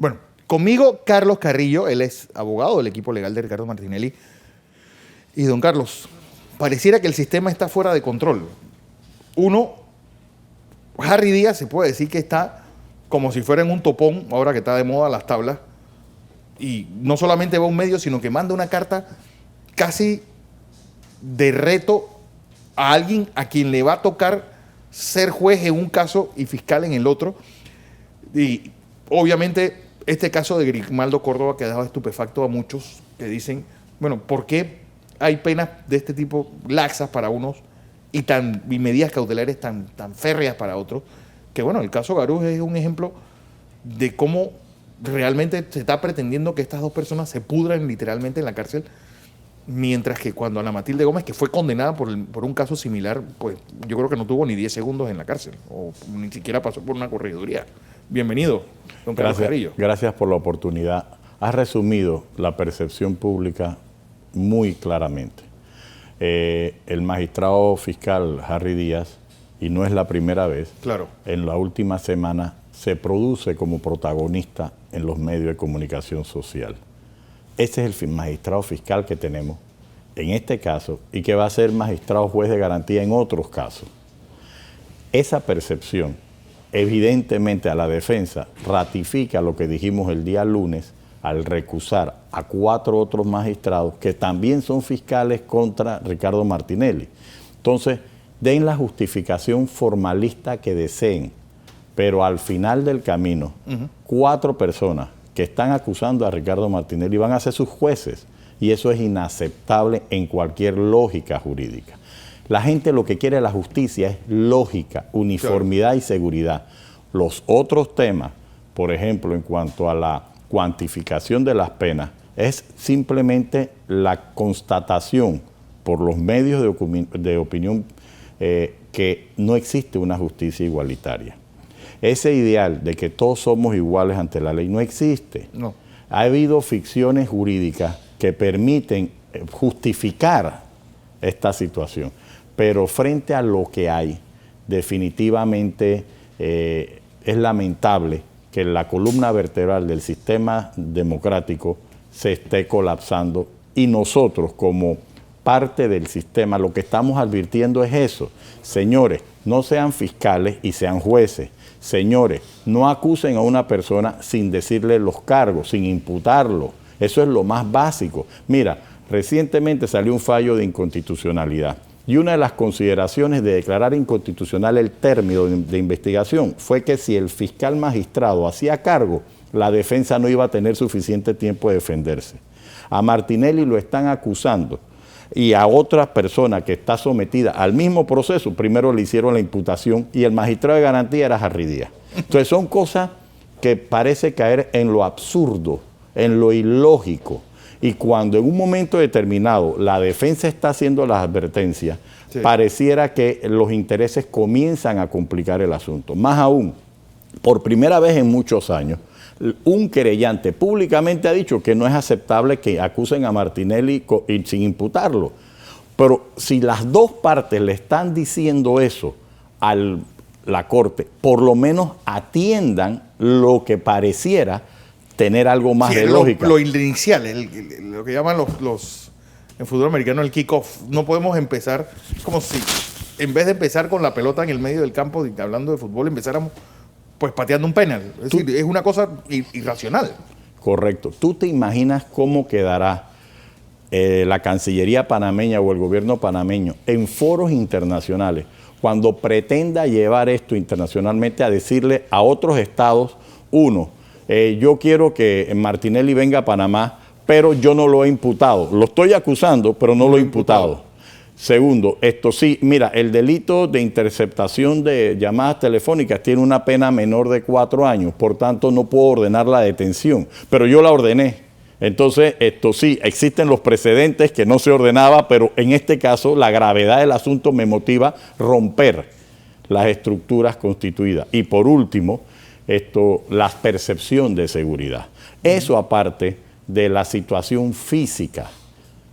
Bueno, conmigo Carlos Carrillo, él es abogado del equipo legal de Ricardo Martinelli. Y don Carlos, pareciera que el sistema está fuera de control. Uno, Harry Díaz se puede decir que está como si fuera en un topón, ahora que está de moda las tablas, y no solamente va a un medio, sino que manda una carta casi de reto a alguien a quien le va a tocar ser juez en un caso y fiscal en el otro. Y obviamente este caso de Grimaldo Córdoba que ha dejado estupefacto a muchos que dicen, bueno, ¿por qué hay penas de este tipo laxas para unos y medidas cautelares tan férreas para otros? Que bueno, el caso Garús es un ejemplo de cómo realmente se está pretendiendo que estas dos personas se pudran literalmente en la cárcel, mientras que cuando Ana Matilde Gómez, que fue condenada por un caso similar, pues yo creo que no tuvo ni 10 segundos en la cárcel, o ni siquiera pasó por una corregiduría. Bienvenido, don Carlos Carrillo. Gracias por la oportunidad. Has resumido la percepción pública muy claramente. El magistrado fiscal Harry Díaz, y no es la primera vez, claro, en la última semana se produce como protagonista en los medios de comunicación social. Ese es el magistrado fiscal que tenemos en este caso y que va a ser magistrado juez de garantía en otros casos. Esa percepción, evidentemente a la defensa, ratifica lo que dijimos el día lunes al recusar a 4 otros magistrados que también son fiscales contra Ricardo Martinelli. Entonces, den la justificación formalista que deseen, pero al final del camino, 4 personas que están acusando a Ricardo Martinelli van a ser sus jueces, y eso es inaceptable en cualquier lógica jurídica. La gente lo que quiere de la justicia es lógica, uniformidad y seguridad. Los otros temas, por ejemplo, en cuanto a la cuantificación de las penas, es simplemente la constatación por los medios de opinión que no existe una justicia igualitaria. Ese ideal de que todos somos iguales ante la ley no existe. No. Ha habido ficciones jurídicas que permiten justificar esta situación, pero frente a lo que hay, definitivamente es lamentable que la columna vertebral del sistema democrático se esté colapsando, y nosotros como parte del sistema lo que estamos advirtiendo es eso. Señores, no sean fiscales y sean jueces. Señores, no acusen a una persona sin decirle los cargos, sin imputarlo. Eso es lo más básico. Mira, recientemente salió un fallo de inconstitucionalidad y una de las consideraciones de declarar inconstitucional el término de investigación fue que si el fiscal magistrado hacía cargo, la defensa no iba a tener suficiente tiempo de defenderse. A Martinelli lo están acusando y a otra persona que está sometida al mismo proceso, primero le hicieron la imputación y el magistrado de garantía era Harry Díaz. Entonces son cosas que parece caer en lo absurdo, en lo ilógico. Y cuando en un momento determinado la defensa está haciendo las advertencias, pareciera que los intereses comienzan a complicar el asunto. Más aún, por primera vez en muchos años, un querellante públicamente ha dicho que no es aceptable que acusen a Martinelli sin imputarlo. Pero si las dos partes le están diciendo eso a la Corte, por lo menos atiendan lo que pareciera tener algo más de lógica. Lo inicial, lo que llaman los en fútbol americano el kickoff. No podemos empezar como si en vez de empezar con la pelota en el medio del campo, hablando de fútbol, empezáramos pues pateando un penal. Es decir, es una cosa irracional. Correcto. ¿Tú te imaginas cómo quedará la Cancillería panameña o el gobierno panameño en foros internacionales cuando pretenda llevar esto internacionalmente a decirle a otros estados, uno, yo quiero que Martinelli venga a Panamá, pero yo no lo he imputado. Lo estoy acusando, pero no lo he imputado. Segundo, esto sí, mira, el delito de interceptación de llamadas telefónicas tiene una pena menor de 4 años, por tanto no puedo ordenar la detención, pero yo la ordené. Entonces, esto sí, existen los precedentes que no se ordenaba, pero en este caso la gravedad del asunto me motiva romper las estructuras constituidas. Y por último, la percepción de seguridad. Eso aparte de la situación física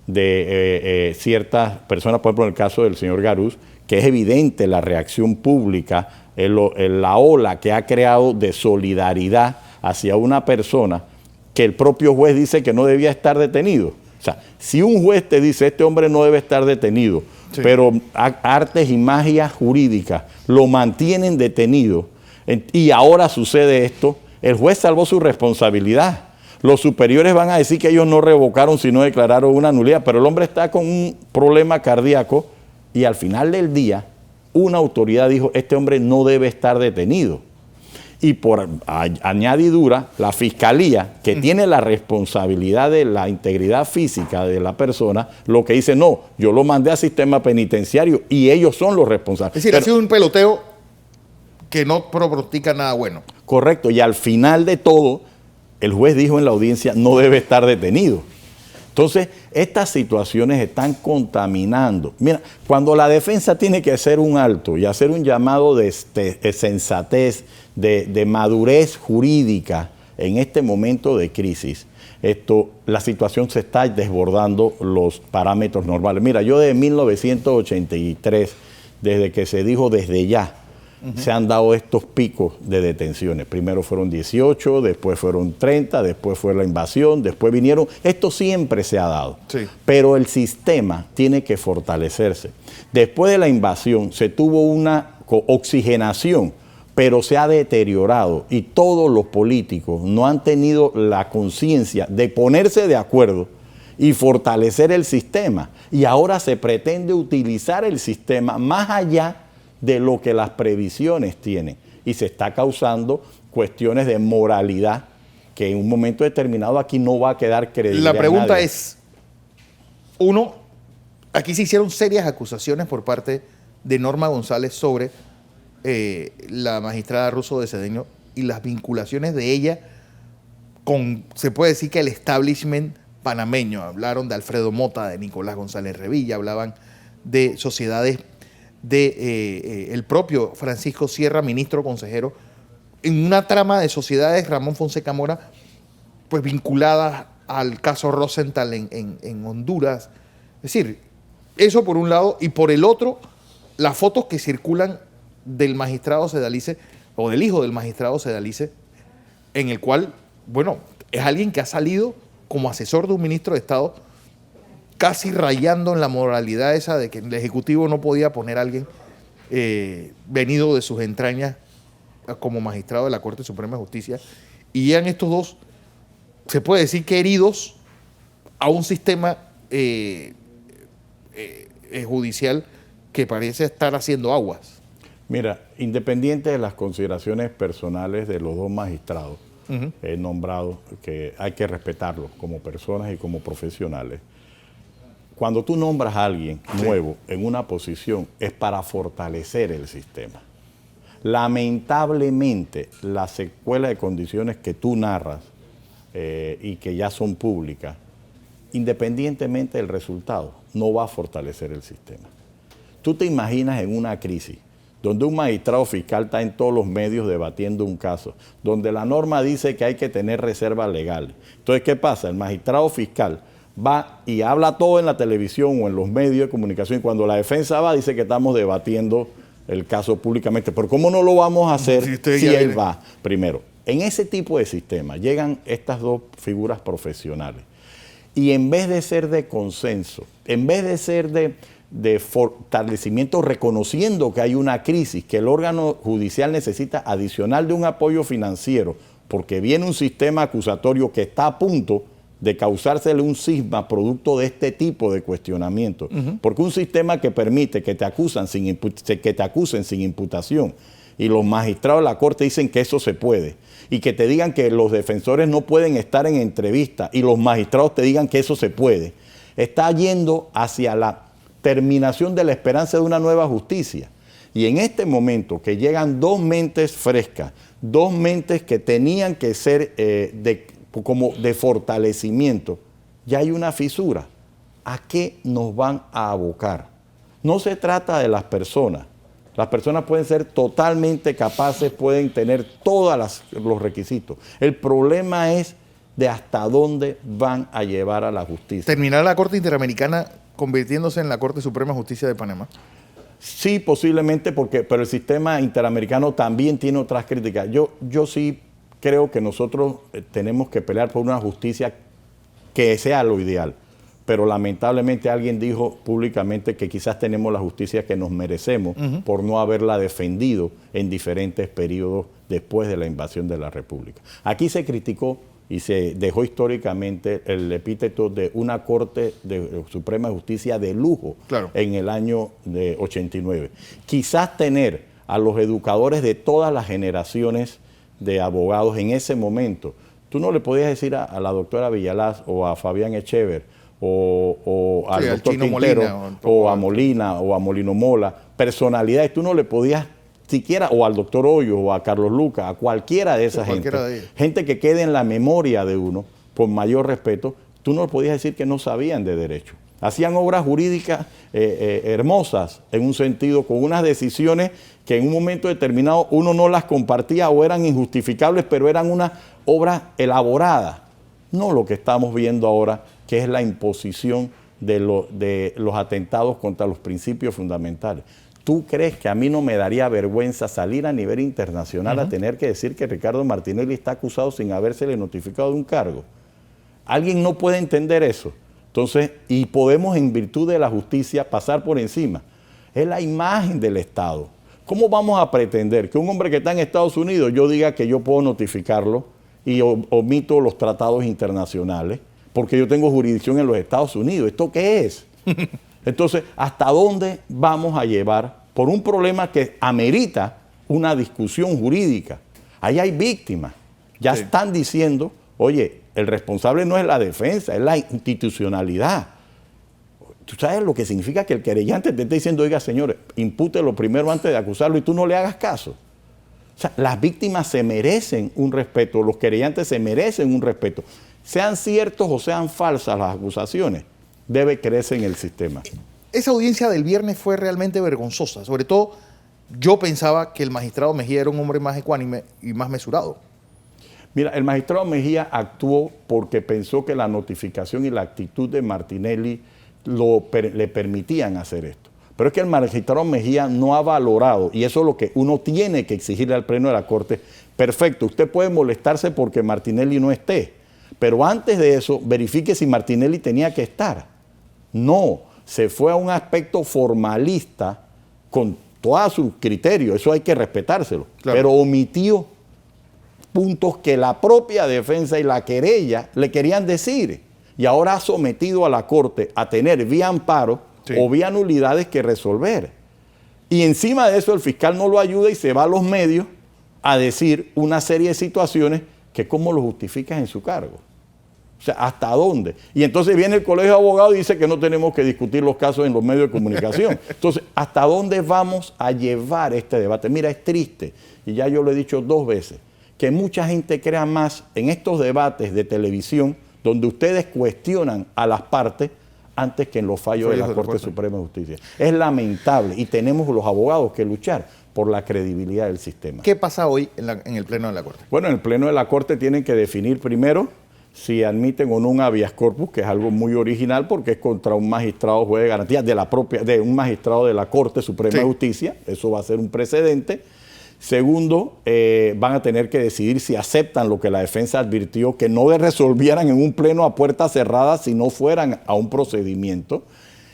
de ciertas personas, por ejemplo en el caso del señor Garús, que es evidente la reacción pública, la ola que ha creado de solidaridad hacia una persona que el propio juez dice que no debía estar detenido. O sea, si un juez te dice, este hombre no debe estar detenido, sí, pero artes y magia jurídica lo mantienen detenido y ahora sucede esto, el juez salvó su responsabilidad. Los superiores van a decir que ellos no revocaron, sino declararon una nulidad, pero el hombre está con un problema cardíaco y al final del día una autoridad dijo, este hombre no debe estar detenido. Y por añadidura, la fiscalía, que tiene la responsabilidad de la integridad física de la persona, lo que dice, no, yo lo mandé al sistema penitenciario y ellos son los responsables. Es decir, ha sido un peloteo que no pronostica nada bueno. Correcto, y al final de todo, el juez dijo en la audiencia, no debe estar detenido. Entonces, estas situaciones están contaminando. Mira, cuando la defensa tiene que hacer un alto y hacer un llamado de sensatez, de madurez jurídica en este momento de crisis, la situación se está desbordando los parámetros normales. Mira, yo desde 1983, desde que se dijo desde ya, se han dado estos picos de detenciones. Primero fueron 18, después fueron 30, después fue la invasión, después vinieron. Esto siempre se ha dado. Sí. Pero el sistema tiene que fortalecerse. Después de la invasión se tuvo una oxigenación, pero se ha deteriorado y todos los políticos no han tenido la conciencia de ponerse de acuerdo y fortalecer el sistema. Y ahora se pretende utilizar el sistema más allá de lo que las previsiones tienen. Y se está causando cuestiones de moralidad que en un momento determinado aquí no va a quedar credible. La pregunta es, uno, aquí se hicieron serias acusaciones por parte de Norma González sobre la magistrada Russo de Cedeño y las vinculaciones de ella con, se puede decir que el establishment panameño. Hablaron de Alfredo Mota, de Nicolás González Revilla, hablaban de sociedades de el propio Francisco Sierra, ministro consejero, en una trama de sociedades Ramón Fonseca Mora, pues vinculadas al caso Rosenthal en Honduras. Es decir, eso por un lado, y por el otro, las fotos que circulan del magistrado Sedalice, o del hijo del magistrado Sedalice, en el cual, bueno, es alguien que ha salido como asesor de un ministro de Estado, casi rayando en la moralidad esa de que el Ejecutivo no podía poner a alguien venido de sus entrañas como magistrado de la Corte Suprema de Justicia. Y llegan estos dos, se puede decir que heridos a un sistema judicial que parece estar haciendo aguas. Mira, independiente de las consideraciones personales de los dos magistrados nombrados, que hay que respetarlos como personas y como profesionales, cuando tú nombras a alguien nuevo en una posición es para fortalecer el sistema. Lamentablemente, la secuela de condiciones que tú narras y que ya son públicas, independientemente del resultado, no va a fortalecer el sistema. Tú te imaginas en una crisis donde un magistrado fiscal está en todos los medios debatiendo un caso, donde la norma dice que hay que tener reservas legales. Entonces, ¿qué pasa? El magistrado fiscal va y habla todo en la televisión o en los medios de comunicación, y cuando la defensa va, dice que estamos debatiendo el caso públicamente. Pero ¿cómo no lo vamos a hacer si él va? Primero, en ese tipo de sistema llegan estas dos figuras profesionales y en vez de ser de consenso, en vez de ser de fortalecimiento, reconociendo que hay una crisis, que el órgano judicial necesita adicional de un apoyo financiero, porque viene un sistema acusatorio que está a punto de causársele un cisma producto de este tipo de cuestionamiento. Porque un sistema que permite que te acusen sin imputación y los magistrados de la Corte dicen que eso se puede, y que te digan que los defensores no pueden estar en entrevista y los magistrados te digan que eso se puede, está yendo hacia la terminación de la esperanza de una nueva justicia. Y en este momento que llegan dos mentes frescas, dos mentes que tenían que ser como de fortalecimiento, ya hay una fisura. ¿A qué nos van a abocar? No se trata de las personas. Las personas pueden ser totalmente capaces, pueden tener todos los requisitos. El problema es de hasta dónde van a llevar a la justicia. ¿Terminar la Corte Interamericana convirtiéndose en la Corte Suprema de Justicia de Panamá? Sí, posiblemente, pero el sistema interamericano también tiene otras críticas. Yo sí creo que nosotros tenemos que pelear por una justicia que sea lo ideal. Pero lamentablemente alguien dijo públicamente que quizás tenemos la justicia que nos merecemos por no haberla defendido en diferentes periodos después de la invasión de la República. Aquí se criticó y se dejó históricamente el epíteto de una Corte de Suprema de Justicia de lujo en el año de 89. Quizás tener a los educadores de todas las generaciones de abogados en ese momento, tú no le podías decir a la doctora Villalaz o a Fabián Echever o al doctor Quintero Molina, o a Molina o a Molino Mola, personalidades, tú no le podías siquiera, o al doctor Hoyos o a Carlos Lucas, a cualquiera de esas gente que quede en la memoria de uno, por mayor respeto, tú no le podías decir que no sabían de derecho. Hacían obras jurídicas hermosas en un sentido, con unas decisiones que en un momento determinado uno no las compartía o eran injustificables, pero eran una obra elaborada. No lo que estamos viendo ahora, que es la imposición de los atentados contra los principios fundamentales. ¿Tú crees que a mí no me daría vergüenza salir a nivel internacional a tener que decir que Ricardo Martinelli está acusado sin habérsele notificado de un cargo? ¿Alguien no puede entender eso? Entonces, y podemos en virtud de la justicia pasar por encima. Es la imagen del Estado. ¿Cómo vamos a pretender que un hombre que está en Estados Unidos yo diga que yo puedo notificarlo y omito los tratados internacionales porque yo tengo jurisdicción en los Estados Unidos? ¿Esto qué es? Entonces, ¿hasta dónde vamos a llevar por un problema que amerita una discusión jurídica? Ahí hay víctimas. Ya están diciendo, oye, el responsable no es la defensa, es la institucionalidad. ¿Tú sabes lo que significa que el querellante te esté diciendo, oiga, señores, impútelo primero antes de acusarlo y tú no le hagas caso? O sea, las víctimas se merecen un respeto, los querellantes se merecen un respeto. Sean ciertos o sean falsas las acusaciones, debe creerse en el sistema. Esa audiencia del viernes fue realmente vergonzosa. Sobre todo, yo pensaba que el magistrado Mejía era un hombre más ecuánime y más mesurado. Mira, el magistrado Mejía actuó porque pensó que la notificación y la actitud de Martinelli le permitían hacer esto. Pero es que el magistrado Mejía no ha valorado, y eso es lo que uno tiene que exigirle al Pleno de la Corte. Perfecto, usted puede molestarse porque Martinelli no esté, pero antes de eso, verifique si Martinelli tenía que estar. No, se fue a un aspecto formalista con todo su criterio, eso hay que respetárselo, pero omitió puntos que la propia defensa y la querella le querían decir. Y ahora ha sometido a la Corte a tener vía amparo o vía nulidades que resolver. Y encima de eso el fiscal no lo ayuda y se va a los medios a decir una serie de situaciones que cómo lo justificas en su cargo. O sea, ¿hasta dónde? Y entonces viene el Colegio de Abogados y dice que no tenemos que discutir los casos en los medios de comunicación. Entonces, ¿hasta dónde vamos a llevar este debate? Mira, es triste, y ya yo lo he dicho 2 veces, que mucha gente crea más en estos debates de televisión donde ustedes cuestionan a las partes antes que en los fallos de la Corte Suprema de Justicia. Es lamentable y tenemos los abogados que luchar por la credibilidad del sistema. ¿Qué pasa hoy en el Pleno de la Corte? Bueno, en el Pleno de la Corte tienen que definir primero si admiten o no un habeas corpus, que es algo muy original porque es contra un magistrado juez de garantía de un magistrado de la Corte Suprema de Justicia. Eso va a ser un precedente. Segundo, van a tener que decidir si aceptan lo que la defensa advirtió, que no resolvieran en un pleno a puertas cerradas si no fueran a un procedimiento.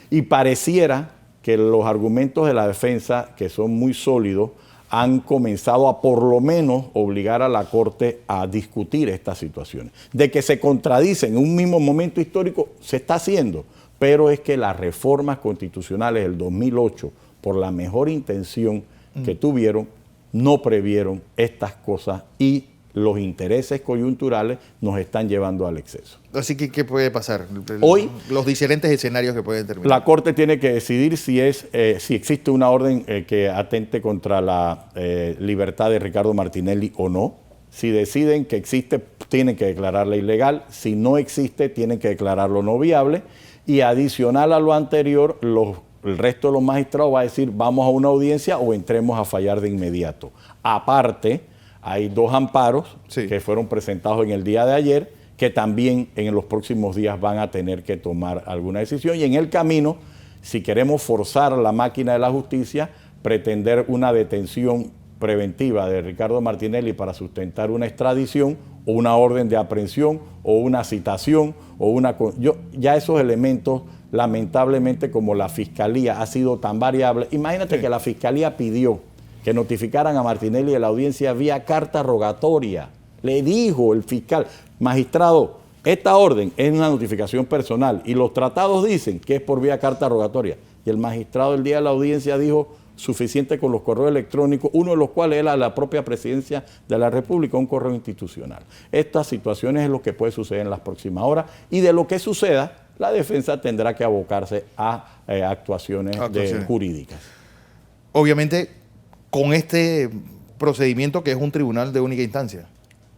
Y pareciera que los argumentos de la defensa, que son muy sólidos, han comenzado a por lo menos obligar a la Corte a discutir estas situaciones. De que se contradicen en un mismo momento histórico, se está haciendo, pero es que las reformas constitucionales del 2008, por la mejor intención que tuvieron, no previeron estas cosas y los intereses coyunturales nos están llevando al exceso. Así que, ¿qué puede pasar? Hoy, los diferentes escenarios que pueden terminar. La Corte tiene que decidir si existe una orden que atente contra la libertad de Ricardo Martinelli o no. Si deciden que existe, tienen que declararla ilegal. Si no existe, tienen que declararlo no viable. Y adicional a lo anterior, el resto de los magistrados va a decir vamos a una audiencia o entremos a fallar de inmediato. Aparte, hay 2 amparos que fueron presentados en el día de ayer que también en los próximos días van a tener que tomar alguna decisión. Y en el camino, si queremos forzar la máquina de la justicia, pretender una detención preventiva de Ricardo Martinelli para sustentar una extradición o una orden de aprehensión o una citación o una... ya esos elementos, lamentablemente, como la Fiscalía ha sido tan variable, imagínate que la Fiscalía pidió que notificaran a Martinelli de la audiencia vía carta rogatoria. Le dijo el fiscal, magistrado, esta orden es una notificación personal y los tratados dicen que es por vía carta rogatoria. Y el magistrado el día de la audiencia dijo suficiente con los correos electrónicos, uno de los cuales era la propia Presidencia de la República, un correo institucional. Estas situaciones es lo que puede suceder en las próximas horas y de lo que suceda, la defensa tendrá que abocarse a actuaciones jurídicas. Obviamente, con este procedimiento que es un tribunal de única instancia.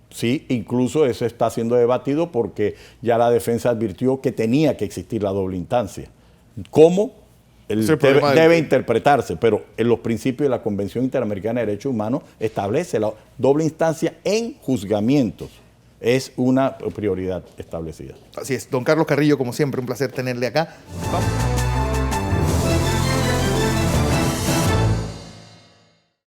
Sí, incluso eso está siendo debatido porque ya la defensa advirtió que tenía que existir la doble instancia. ¿Cómo? Debe interpretarse, pero en los principios de la Convención Interamericana de Derechos Humanos establece la doble instancia en juzgamientos. Es una prioridad establecida. Así es. Don Carlos Carrillo, como siempre, un placer tenerle acá. Vamos.